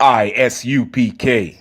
I.S.U.P.K.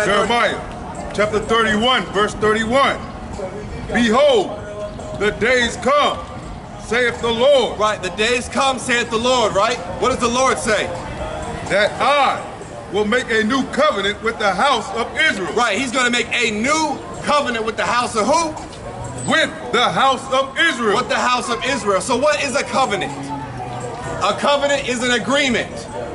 Jeremiah chapter 31, verse 31. Behold, the days come, saith the Lord. Right, the days come, saith the Lord, right? What does the Lord say? That I will make a new covenant with the house of Israel. Right, he's going to make a new covenant with the house of who? With the house of Israel. With the house of Israel. So what is a covenant? A covenant is an agreement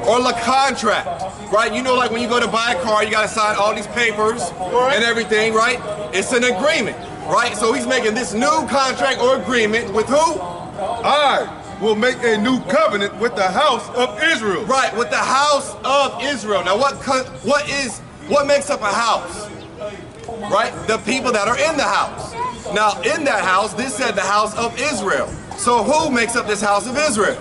or a contract, right? You know, like when you go to buy a car, you got to sign all these papers and everything, right? It's an agreement, right? So he's making this new contract or agreement with who? I will make a new covenant with the house of Israel. Right, with the house of Israel. Now what makes up a house? Right? The people that are in the house. Now in that house, this said the house of Israel. So who makes up this house of Israel?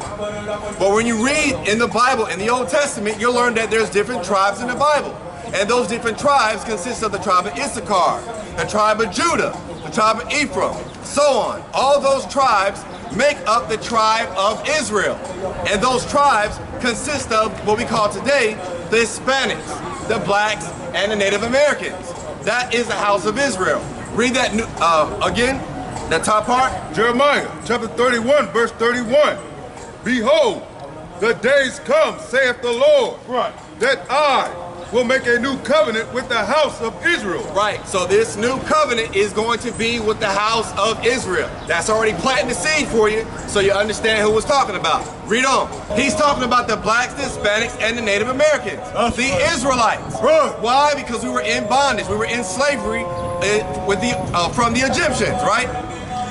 But when you read in the Bible, in the Old Testament, you'll learn that there's different tribes in the Bible. And those different tribes consist of the tribe of Issachar, the tribe of Judah, the tribe of Ephraim, so on. All those tribes make up the tribe of Israel. And those tribes consist of what we call today the Hispanics, the blacks, and the Native Americans. That is the house of Israel. Read that again. That top part? Jeremiah chapter 31, verse 31. Behold, the days come, saith the Lord, right, that I will make a new covenant with the house of Israel. Right, so this new covenant is going to be with the house of Israel. That's already planting the seed for you, so you understand who was talking about. Read on. He's talking about the blacks, the Hispanics, and the Native Americans. The Israelites. Why? Because we were in bondage. We were in slavery from the Egyptians, right?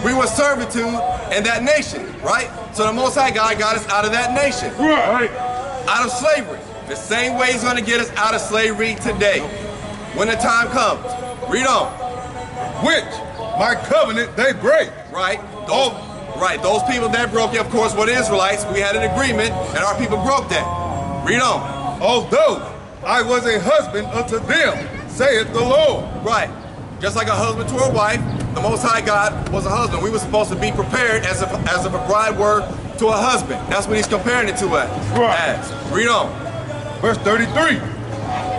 We were servitude in that nation, right? So the Most High God got us out of that nation. Right. Out of slavery. The same way he's going to get us out of slavery today. When the time comes. Read on. Which my covenant they break. Right. Those people that broke it, of course, were the Israelites. We had an agreement, and our people broke that. Read on. Although I was a husband unto them, saith the Lord. Right. Just like a husband to a wife, the Most High God was a husband. We were supposed to be prepared as if a bride were to a husband. That's what he's comparing it to as. Read on. Verse 33.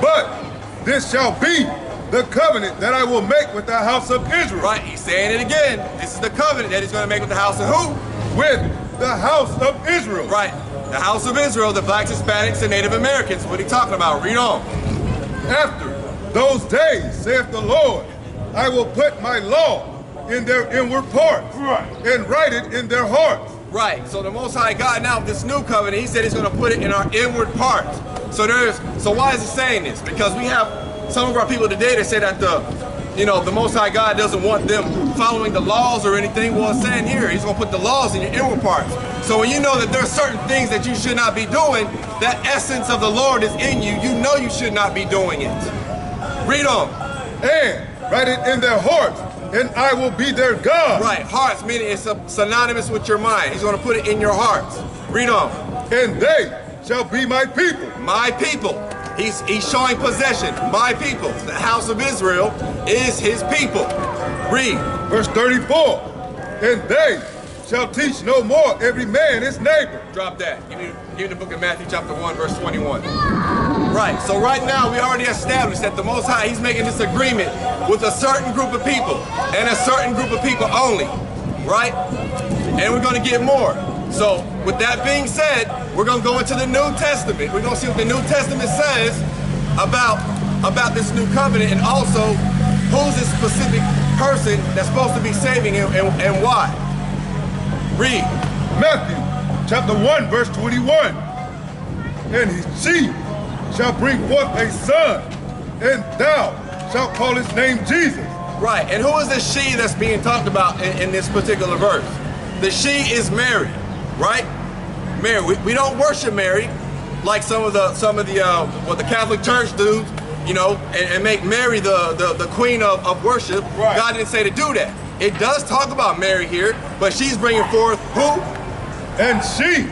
But this shall be the covenant that I will make with the house of Israel. Right, he's saying it again. This is the covenant that he's going to make with the house of who? With the house of Israel. Right, the house of Israel, the blacks, Hispanics, and Native Americans. What are you talking about? Read on. After those days, saith the Lord, I will put my law in their inward parts, and write it in their hearts. Right, so the Most High God now, this new covenant, he said he's going to put it in our inward parts. So why is he saying this? Because we have some of our people today that say that the Most High God doesn't want them following the laws or anything. Well, it's saying here, he's going to put the laws in your inward parts. So when you know that there are certain things that you should not be doing, that essence of the Lord is in you, you know you should not be doing it. Read on. And write it in their hearts, and I will be their God. Right, hearts, meaning it's synonymous with your mind. He's going to put it in your hearts. Read on. And they shall be my people. My people. He's showing possession. My people. The house of Israel is his people. Read. Verse 34. And they shall teach no more every man his neighbor. Drop that. Give me the book of Matthew chapter 1, verse 21. Right, so right now we already established that the Most High, he's making this agreement with a certain group of people and a certain group of people only, right? And we're going to get more. So with that being said, we're going to go into the New Testament. We're going to see what the New Testament says about this new covenant, and also who's this specific person that's supposed to be saving him and why. Read. Matthew chapter 1 verse 21. And she shall bring forth a son, and thou shalt call his name Jesus. Right, and who is the she that's being talked about in this particular verse? The she is Mary, right? Mary. We don't worship Mary like some of the what the Catholic Church do, you know, and make Mary the queen of worship. Right. God didn't say to do that. It does talk about Mary here, but she's bringing forth who? And she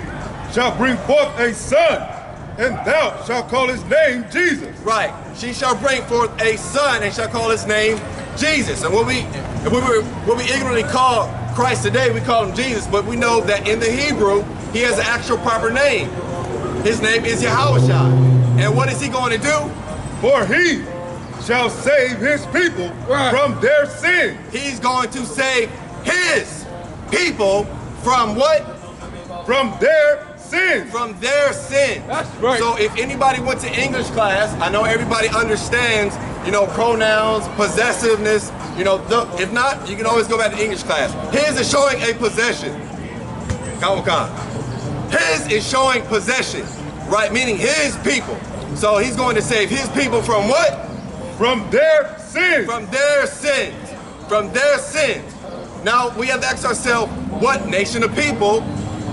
shall bring forth a son, and thou shalt call his name Jesus. Right. She shall bring forth a son and shall call his name Jesus. And what we ignorantly call Christ today, we call him Jesus, but we know that in the Hebrew, he has an actual proper name. His name is YAHANNA. And what is he going to do? For he shall save his people from their sins. He's going to save his people from what? From their sins. From their sins. That's right. So if anybody went to English class, I know everybody understands, you know, pronouns, possessiveness, you know, if not, you can always go back to English class. His is showing a possession. Come on. His is showing possession, right? Meaning his people. So he's going to save his people from what? From their sins. From their sins. From their sins. Now we have to ask ourselves, what nation of people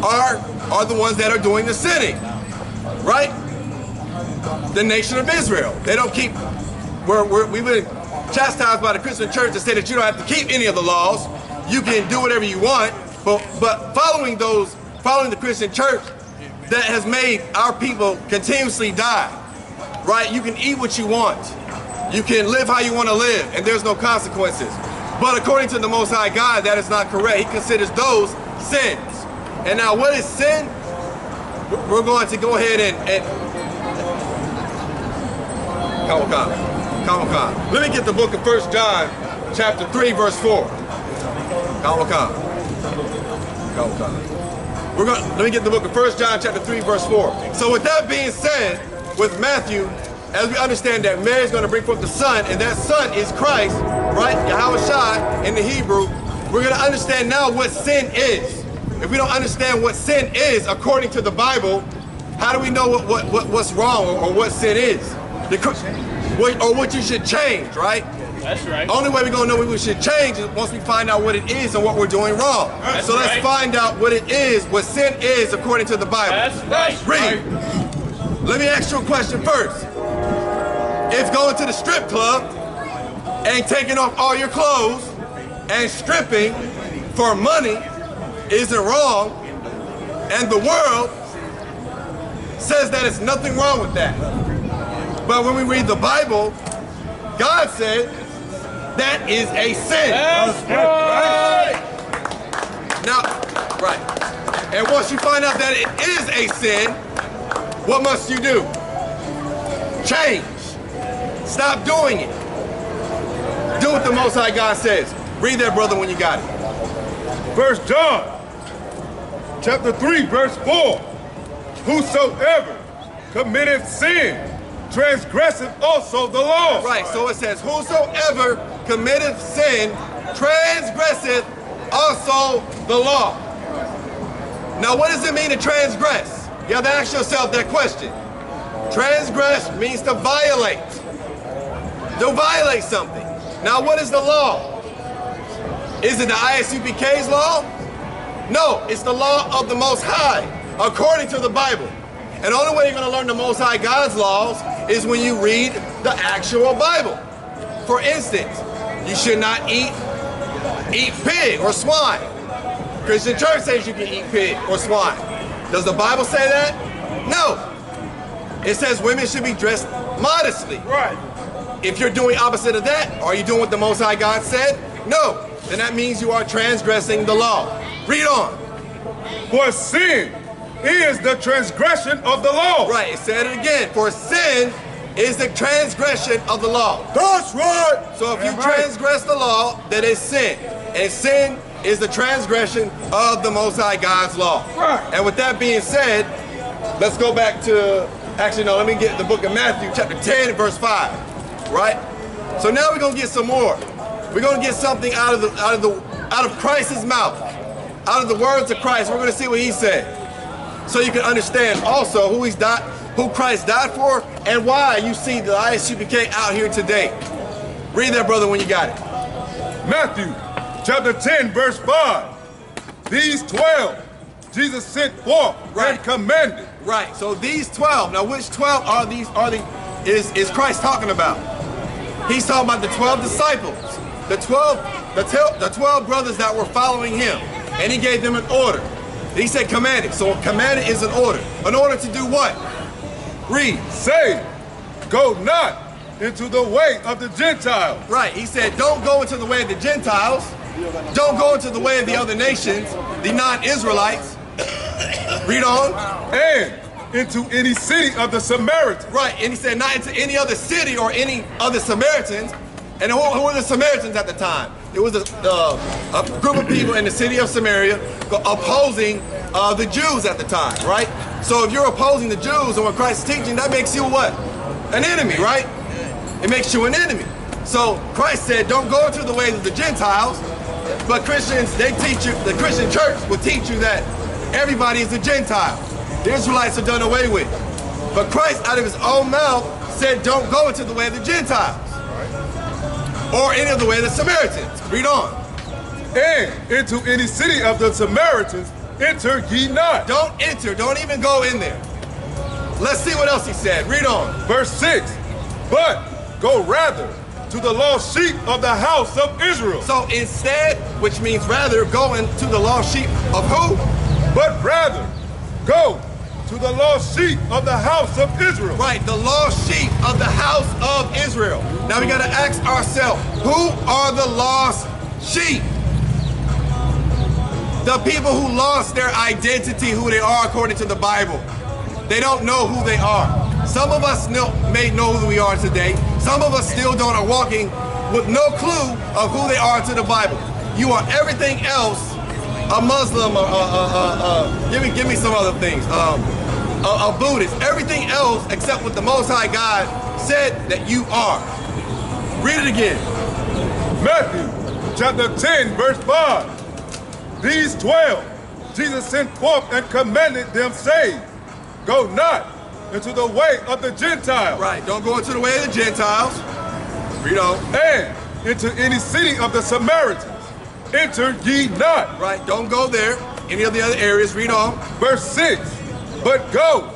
are the ones that are doing the sinning, right? The nation of Israel. They don't keep, we've been chastised by the Christian church to say that you don't have to keep any of the laws. You can do whatever you want, but following the Christian church, that has made our people continuously die, right? You can eat what you want. You can live how you want to live, and there's no consequences. But according to the Most High God, that is not correct. He considers those sins. And now what is sin? We're going to go ahead and come. Let me get the book of 1 John chapter 3 verse 4. Let me get the book of 1 John chapter 3 verse 4. So with that being said, with Matthew, as we understand that Mary is going to bring forth the son, and that son is Christ, right? Yahweh in the Hebrew, we're going to understand now what sin is. If we don't understand what sin is according to the Bible, how do we know what's wrong or what sin is? Or what you should change, right? That's right. Only way we're going to know what we should change is once we find out what it is and what we're doing wrong. That's so let's find out what it is, what sin is according to the Bible. That's right. Read. Let me ask you a question first. If going to the strip club and taking off all your clothes and stripping for money isn't wrong, and the world says that it's nothing wrong with that. But when we read the Bible, God said that is a sin. That's right. Now, right. And once you find out that it is a sin, what must you do? Change. Stop doing it. Do what the Most High God says. Read that, brother, when you got it. 1 John chapter 3 verse 4. Whosoever committeth sin transgresseth also the law. Right, so it says, whosoever committeth sin transgresseth also the law. Now what does it mean to transgress? You have to ask yourself that question. Transgress means to violate. To violate something. Now what is the law? Is it the I.S.U.P.K's law? No, it's the law of the Most High, according to the Bible. And the only way you're going to learn the Most High God's laws is when you read the actual Bible. For instance, you should not eat pig or swine. Christian church says you can eat pig or swine. Does the Bible say that? No. It says women should be dressed modestly. Right. If you're doing opposite of that, are you doing what the Most High God said? No. Then that means you are transgressing the law. Read on. For sin is the transgression of the law. Right, it said it again. For sin is the transgression of the law. That's right. So if you transgress the law, that is sin. And sin is the transgression of the Most High God's law. Right. And with that being said, let's go back to, actually no, let me get the book of Matthew, chapter 10, verse 5, right? So now we're gonna get some more. We're gonna get something out of Christ's mouth, out of the words of Christ. We're gonna see what he said, so you can understand also who Christ died for, and why you see the I.S.U.P.K out here today. Read that, brother, when you got it. Matthew chapter 10, verse 5. These 12 Jesus sent forth and commanded. Right. So these 12. Now, which 12 are these? Is Christ talking about? He's talking about the 12 disciples, the 12 brothers that were following him, and he gave them an order. He said commanded. So commanded is an order. An order to do what? Read. Say, go not into the way of the Gentiles. Right. He said, don't go into the way of the Gentiles. Don't go into the way of the other nations, the non-Israelites. Read on. And into any city of the Samaritans. Right. And he said, not into any other city or any other Samaritans. And who were the Samaritans at the time? It was a group of people in the city of Samaria opposing the Jews at the time, right? So if you're opposing the Jews and what Christ is teaching, that makes you what? An enemy, right? It makes you an enemy. So Christ said, don't go into the ways of the Gentiles, but Christians, they teach you, the Christian church will teach you that everybody is a Gentile. The Israelites are done away with. But Christ, out of his own mouth, said, don't go into the way of the Gentiles or any of the way of the Samaritans. Read on. And into any city of the Samaritans enter ye not. Don't enter. Don't even go in there. Let's see what else he said. Read on. Verse 6. But go rather to the lost sheep of the house of Israel. So instead, which means rather, go into the lost sheep of who? But rather go to the lost sheep of the house of Israel. Right, the lost sheep of the house of Israel. Now we got to ask ourselves, who are the lost sheep? The people who lost their identity, who they are according to the Bible. They don't know who they are. Some of us may know who we are today. Some of us still don't, are walking with no clue of who they are to the Bible. You are everything else, a Muslim, give me some other things, a Buddhist, everything else except what the Most High God said that you are. Read it again. Matthew chapter 10, verse 5. These 12 Jesus sent forth and commanded them, saying, go not into the way of the Gentiles. Right, don't go into the way of the Gentiles. Read on. And into any city of the Samaritans enter ye not. Right, don't go there. Any of the other areas. Read on. Verse 6. But go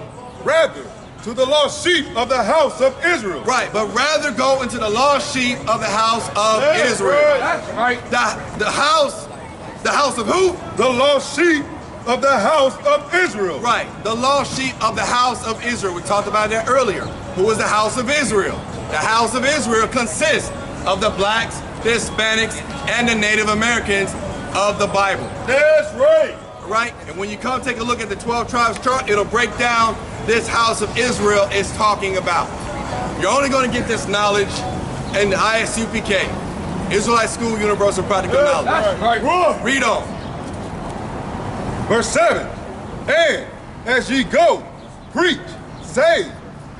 rather to the lost sheep of the house of Israel. Right, but rather go into the lost sheep of the house of Israel. That's right. The house of who? The lost sheep of the house of Israel. Right, the lost sheep of the house of Israel. We talked about that earlier. Who is the house of Israel? The house of Israel consists of the blacks, the Hispanics, and the Native Americans of the Bible. That's right. Right, and when you come take a look at the 12 tribes chart, it'll break down this house of Israel is talking about. You're only going to get this knowledge in the I.S.U.P.K, Israelite School Universal Practical Knowledge. That's right. Read on. Verse 7. And as ye go, preach, say,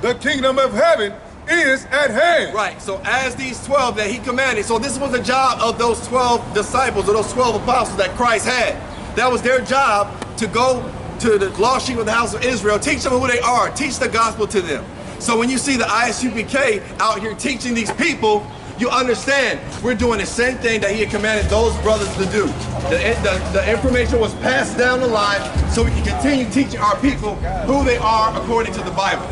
the kingdom of heaven is at hand. Right, so as these 12 that he commanded, so this was the job of those 12 disciples or those 12 apostles that Christ had. That was their job, to go to the lost sheep of the house of Israel, teach them who they are, teach the gospel to them. So when you see the I.S.U.P.K out here teaching these people, you understand we're doing the same thing that he had commanded those brothers to do. The information was passed down the line so we can continue teaching our people who they are according to the Bible.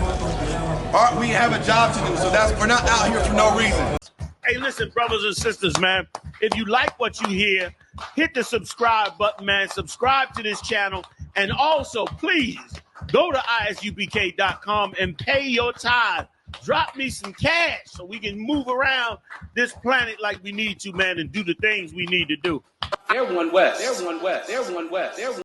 We have a job to do, so we're not out here for no reason. Hey, listen, brothers and sisters, man. If you like what you hear, hit the subscribe button, man. Subscribe to this channel. And also, please, go to ISUPK.com and pay your tithe. Drop me some cash so we can move around this planet like we need to, man, and do the things we need to do. They're one West. They're one West. They're one West. They're one